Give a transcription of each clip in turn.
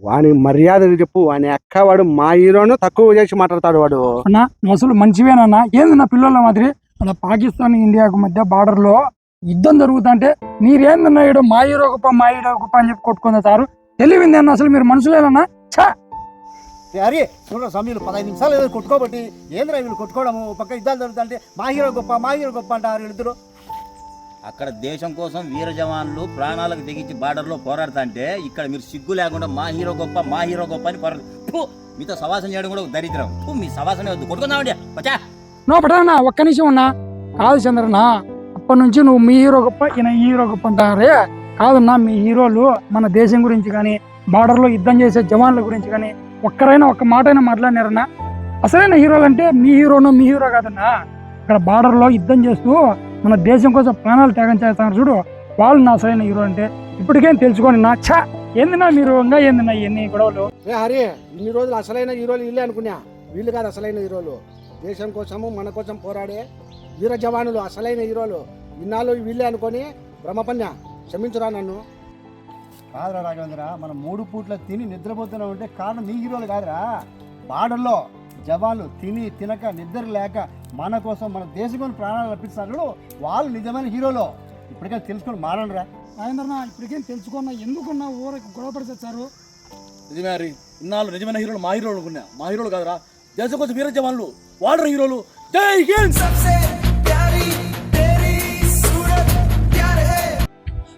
వాని మర్యాదగా చెప్పు. వాని అక్క వాడు మా హీరోను తక్కువ చేసి మాట్లాడతాడు వాడు. అన్నా నువ్వు అసలు మంచివేనన్నా. ఏంది నా పిల్లల మాదిరి అలా పాకిస్తాన్ ఇండియాకు మధ్య బార్డర్ లో యుద్ధం జరుగుతుంటే మీరేందన్నా ఈడ మా హీరో గొప్ప మా హీరో గొప్ప అని చెప్పి కొట్టుకున్న సారు తెలివింది అన్న. అసలు మీరు మనుషులేనన్నా? ఛా అరే చూడ సమయంలో 15 నిమిషాలు ఏదో కొట్టుకోబట్టి ఏంద్రా వీళ్ళు కొట్టుకోవడము, పక్క యుద్ధాలు జరుగుతుంటే మా హీరో గొప్ప అంటారు వీళ్ళిద్దరు. అక్కడ దేశం కోసం వీర జవాన్లు ప్రాణాలకు తెగించి బార్డర్లో పోరాడుతుంటే ఇక్కడ మీరు సిగ్గు లేకుండా మా హీరో గొప్ప అని పోరాడు. మీతో సవాసం చేయడం కూడా దరిద్రం. మీ సవాసనే వద్దు, కొట్టుకుందామండి వచ్చా. నువ్వు పటానా ఒక్క నిమిషం ఉన్నా. కాదు చంద్రన్న, అప్పటి నుంచి నువ్వు మీ హీరో గొప్ప ఈయన హీరో గొప్ప అంటారే. కాదన్నా, మీ హీరోలు మన దేశం గురించి కానీ బార్డర్లో యుద్ధం చేసే జవాన్ల గురించి కానీ ఒక్కరైనా ఒక్క మాట అయినా మాట్లాడినారన్నా? అసలైన హీరోలు అంటే మీ హీరో కాదన్నా. ఇక్కడ బార్డర్లో యుద్ధం చేస్తూ మన దేశం కోసం ప్రాణాలు త్యాగం చేస్తున్నారు చూడు, వాళ్ళు నా అసలైన హీరో అంటే ఇప్పటికేం తెలుసుకోండి నా. ఛా ఏందినా మీరు ఇంకా ఏందిన్నా ఇవన్నీ గొడవలు? హరి ఇన్ని రోజులు అసలైన హీరోలు వీళ్ళే అనుకున్నా. వీళ్ళు కాదు అసలైన హీరోలు. దేశం కోసము మన కోసం పోరాడే వీర జవానులు అసలైన హీరోలు. ఇన్నాళ్ళు వీళ్ళే అనుకొని బ్రహ్మపన్య క్షమించురా నన్ను. కాదురా రాఘవేంద్ర, మనం 3 పూట్ల తిని నిద్రపోతున్నాం అంటే కారణం మీ హీరోలు కాదురా. బార్డర్లో జవాన్లు తిని తినక నిద్ర లేక మన కోసం మన దేశం కోసం ప్రాణాలు అర్పిస్తున్నారు. వాళ్ళు నిజమైన హీరోలు. ఇప్పటికే తెలుసుకొని మారండి రా. రాజేంద్రనా, ఇప్పటికేం తెలుసుకున్నా. ఎందుకున్నా ఊరికి గొడవ పడి తెచ్చారు? నిజమే హరి, ఇన్నాళ్ళు నిజమైన హీరోలు మా హీరోలు అనుకున్నా. మా హీరోలు కాదురా, దేశం కోసం వీర జవాన్లు వాడరు హీరోలు. జై హింద్.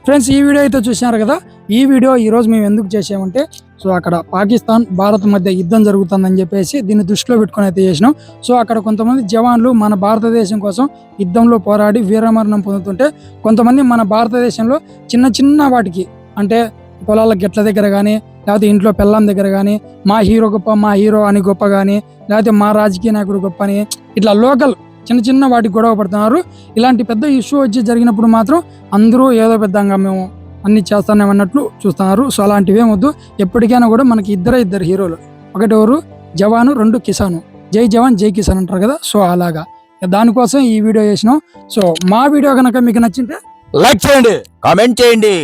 ఫ్రెండ్స్, ఈ వీడియో అయితే చూసినారు కదా. ఈ వీడియో ఈరోజు మేము ఎందుకు చేసామంటే, సో అక్కడ పాకిస్తాన్ భారత్ మధ్య యుద్ధం జరుగుతుందని చెప్పేసి దీన్ని దృష్టిలో పెట్టుకొని అయితే చేసినాం. సో అక్కడ కొంతమంది జవాన్లు మన భారతదేశం కోసం యుద్ధంలో పోరాడి వీరమరణం పొందుతుంటే, కొంతమంది మన భారతదేశంలో చిన్న చిన్న వాటికి అంటే పొలాల గెట్ల దగ్గర కానీ లేకపోతే ఇంట్లో పెళ్ళాం దగ్గర కానీ మా హీరో గొప్ప మా హీరో అని గొప్ప కానీ లేకపోతే మా రాజకీయ నాయకుడు గొప్ప అని ఇట్లా లోకల్ చిన్న చిన్న వాటికి గొడవ పడుతున్నారు. ఇలాంటి పెద్ద ఇష్యూ వచ్చి జరిగినప్పుడు మాత్రం అందరూ ఏదో పెద్దంగా మేము అన్ని చేస్తానేమన్నట్లు చూస్తున్నారు. సో అలాంటివి ఏమొద్దు. ఎప్పటికైనా కూడా మనకి ఇద్దరు హీరోలు. ఒకటి ఎవరు జవాను, 2 కిసాను. జై జవాన్ జై కిసాన్ అంటారు కదా. సో అలాగా దానికోసం ఈ వీడియో చేసినాం. సో మా వీడియో కనుక మీకు నచ్చింటే లైక్ చేయండి, కామెంట్ చేయండి,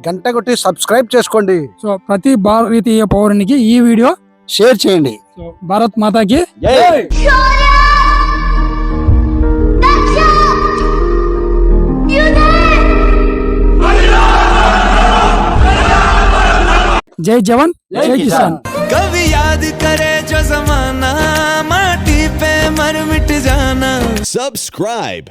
గంట కొట్టి సబ్స్క్రైబ్ చేసుకోండి. సో ప్రతి భారతీయ పౌరునికి ఈ వీడియో షేర్ చేయండి. సో భారత్ మాతాకి जय जवान जय किसान। कभी याद करे जो जमाना माटी पे मर मिट जाना। Subscribe